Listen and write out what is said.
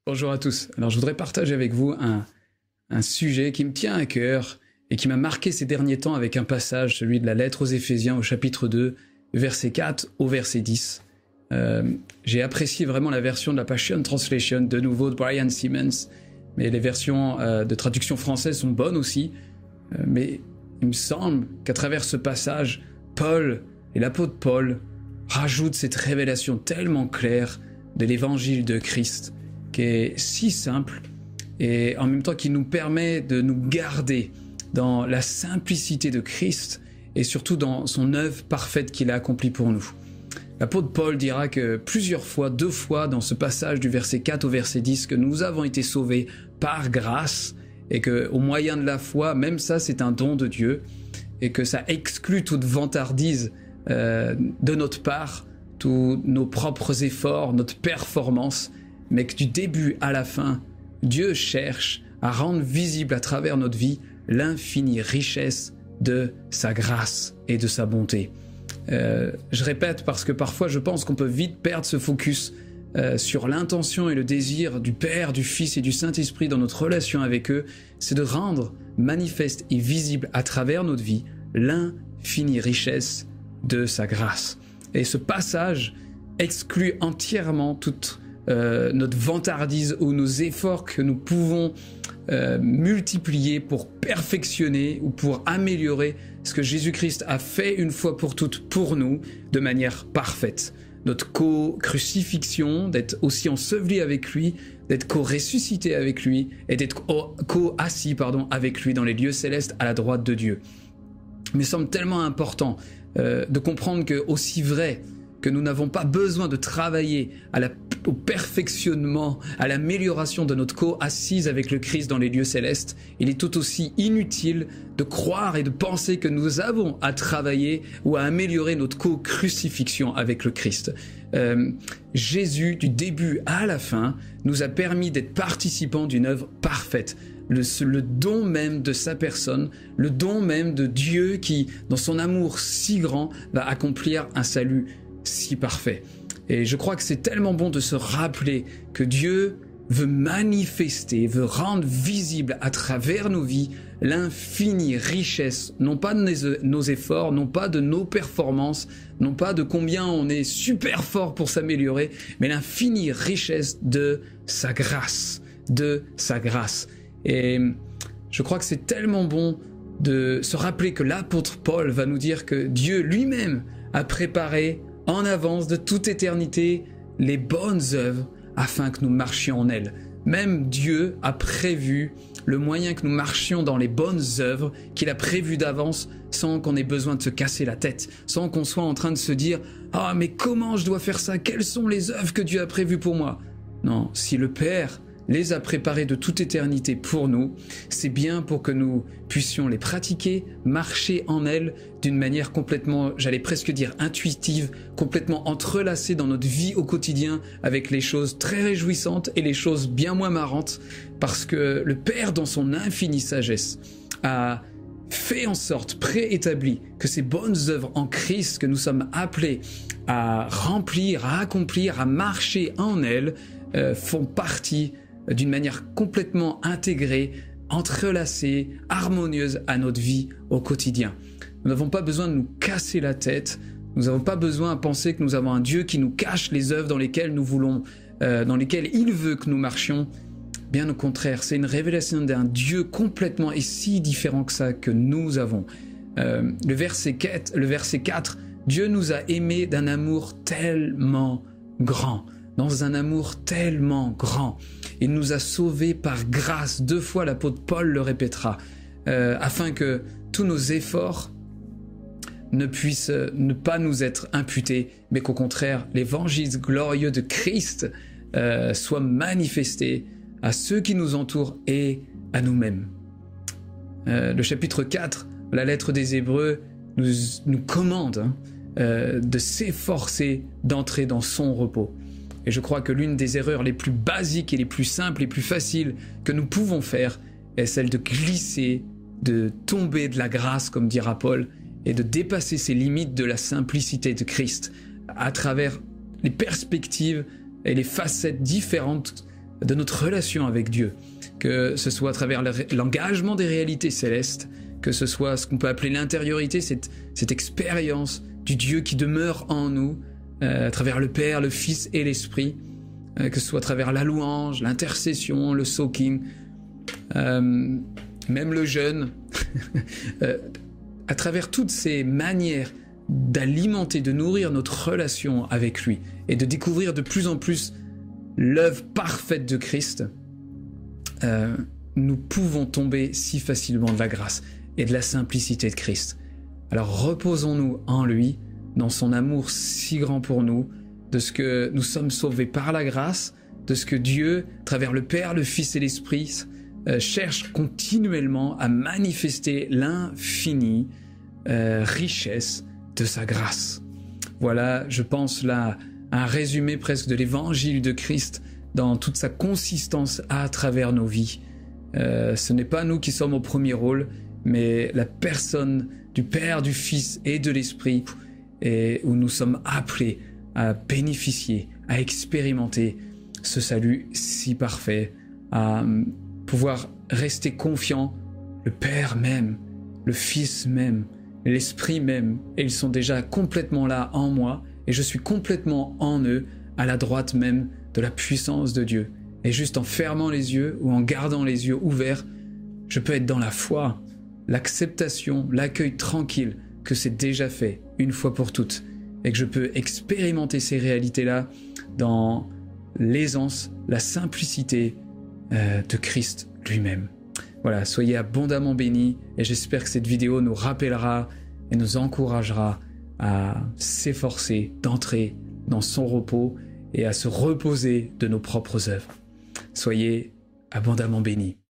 Bonjour à tous. Alors je voudrais partager avec vous un sujet qui me tient à cœur et qui m'a marqué ces derniers temps avec un passage, celui de la lettre aux Éphésiens au chapitre 2, verset 4 au verset 10. J'ai apprécié vraiment la version de la Passion Translation, de nouveau de Brian Simmons, mais les versions de traduction française sont bonnes aussi. Mais il me semble qu'à travers ce passage, Paul et l'apôtre Paul rajoutent cette révélation tellement claire de l'évangile de Christ, qui est si simple et en même temps qui nous permet de nous garder dans la simplicité de Christ et surtout dans son œuvre parfaite qu'il a accomplie pour nous. L'apôtre Paul dira que plusieurs fois, 2 fois dans ce passage du verset 4 au verset 10, que nous avons été sauvés par grâce et qu'au moyen de la foi, même ça c'est un don de Dieu et que ça exclut toute vantardise de notre part, tous nos propres efforts, notre performance, mais que du début à la fin, Dieu cherche à rendre visible à travers notre vie l'infinie richesse de sa grâce et de sa bonté. Je répète parce que parfois je pense qu'on peut vite perdre ce focus sur l'intention et le désir du Père, du Fils et du Saint-Esprit dans notre relation avec eux, c'est de rendre manifeste et visible à travers notre vie l'infinie richesse de sa grâce. Et ce passage exclut entièrement toute notre vantardise ou nos efforts que nous pouvons multiplier pour perfectionner ou pour améliorer ce que Jésus-Christ a fait une fois pour toutes pour nous de manière parfaite. Notre co-crucifixion, d'être aussi enseveli avec lui, d'être co-ressuscité avec lui et d'être co-assis avec lui dans les lieux célestes à la droite de Dieu. Mais il semble tellement important de comprendre que aussi vrai que nous n'avons pas besoin de travailler au perfectionnement, à l'amélioration de notre co-assise avec le Christ dans les lieux célestes, il est tout aussi inutile de croire et de penser que nous avons à travailler ou à améliorer notre co-crucifixion avec le Christ. Jésus, du début à la fin, nous a permis d'être participants d'une œuvre parfaite. Le don même de sa personne, le don même de Dieu qui, dans son amour si grand, va accomplir un salut si parfait. Et je crois que c'est tellement bon de se rappeler que Dieu veut manifester, veut rendre visible à travers nos vies l'infinie richesse, non pas de nos efforts, non pas de nos performances, non pas de combien on est super fort pour s'améliorer, mais l'infinie richesse de sa grâce, Et je crois que c'est tellement bon de se rappeler que l'apôtre Paul va nous dire que Dieu lui-même a préparé en avance de toute éternité les bonnes œuvres afin que nous marchions en elles. Même Dieu a prévu le moyen que nous marchions dans les bonnes œuvres qu'il a prévu d'avance sans qu'on ait besoin de se casser la tête, sans qu'on soit en train de se dire « Ah, mais comment je dois faire ça? Quelles sont les œuvres que Dieu a prévues pour moi ?» Non, si le Père les a préparés de toute éternité pour nous, c'est bien pour que nous puissions les pratiquer, marcher en elles d'une manière complètement, j'allais presque dire intuitive, complètement entrelacée dans notre vie au quotidien avec les choses très réjouissantes et les choses bien moins marrantes, parce que le Père, dans son infinie sagesse, a fait en sorte, préétabli, que ces bonnes œuvres en Christ que nous sommes appelés à remplir, à accomplir, à marcher en elles, font partie d'une manière complètement intégrée, entrelacée, harmonieuse à notre vie au quotidien. Nous n'avons pas besoin de nous casser la tête, nous n'avons pas besoin de penser que nous avons un Dieu qui nous cache les œuvres dans lesquelles nous voulons, dans lesquelles il veut que nous marchions. Bien au contraire, c'est une révélation d'un Dieu complètement et si différent que ça que nous avons. Le verset 4, Dieu nous a aimés d'un amour tellement grand, dans un amour tellement grand. Il nous a sauvés par grâce. 2 fois l'apôtre Paul le répétera, afin que tous nos efforts ne puissent ne pas nous être imputés, mais qu'au contraire, l'évangile glorieux de Christ soit manifesté à ceux qui nous entourent et à nous-mêmes. Le chapitre 4, la lettre des Hébreux, nous commande de s'efforcer d'entrer dans son repos. Et je crois que l'une des erreurs les plus basiques et les plus simples et plus faciles que nous pouvons faire est celle de glisser, de tomber de la grâce, comme dira Paul, et de dépasser ces limites de la simplicité de Christ à travers les perspectives et les facettes différentes de notre relation avec Dieu, que ce soit à travers l'engagement des réalités célestes, que ce soit ce qu'on peut appeler l'intériorité, cette expérience du Dieu qui demeure en nous, à travers le Père, le Fils et l'Esprit, que ce soit à travers la louange, l'intercession, le soaking, même le jeûne, à travers toutes ces manières d'alimenter, de nourrir notre relation avec lui et de découvrir de plus en plus l'œuvre parfaite de Christ, nous pouvons tomber si facilement de la grâce et de la simplicité de Christ. Alors reposons-nous en lui, dans son amour si grand pour nous, de ce que nous sommes sauvés par la grâce, de ce que Dieu, à travers le Père, le Fils et l'Esprit, cherche continuellement à manifester l'infinie richesse de sa grâce. Voilà, je pense là, un résumé presque de l'évangile de Christ dans toute sa consistance à travers nos vies. Ce n'est pas nous qui sommes au premier rôle, mais la personne du Père, du Fils et de l'Esprit, et où nous sommes appelés à bénéficier, à expérimenter ce salut si parfait, à pouvoir rester confiant, le Père même, le Fils même, l'Esprit même, et ils sont déjà complètement là en moi, et je suis complètement en eux, à la droite même de la puissance de Dieu. Et juste en fermant les yeux ou en gardant les yeux ouverts, je peux être dans la foi, l'acceptation, l'accueil tranquille que c'est déjà fait une fois pour toutes, et que je peux expérimenter ces réalités-là dans l'aisance, la simplicité de Christ lui-même. Voilà, soyez abondamment bénis, et j'espère que cette vidéo nous rappellera et nous encouragera à s'efforcer d'entrer dans son repos et à se reposer de nos propres œuvres. Soyez abondamment bénis.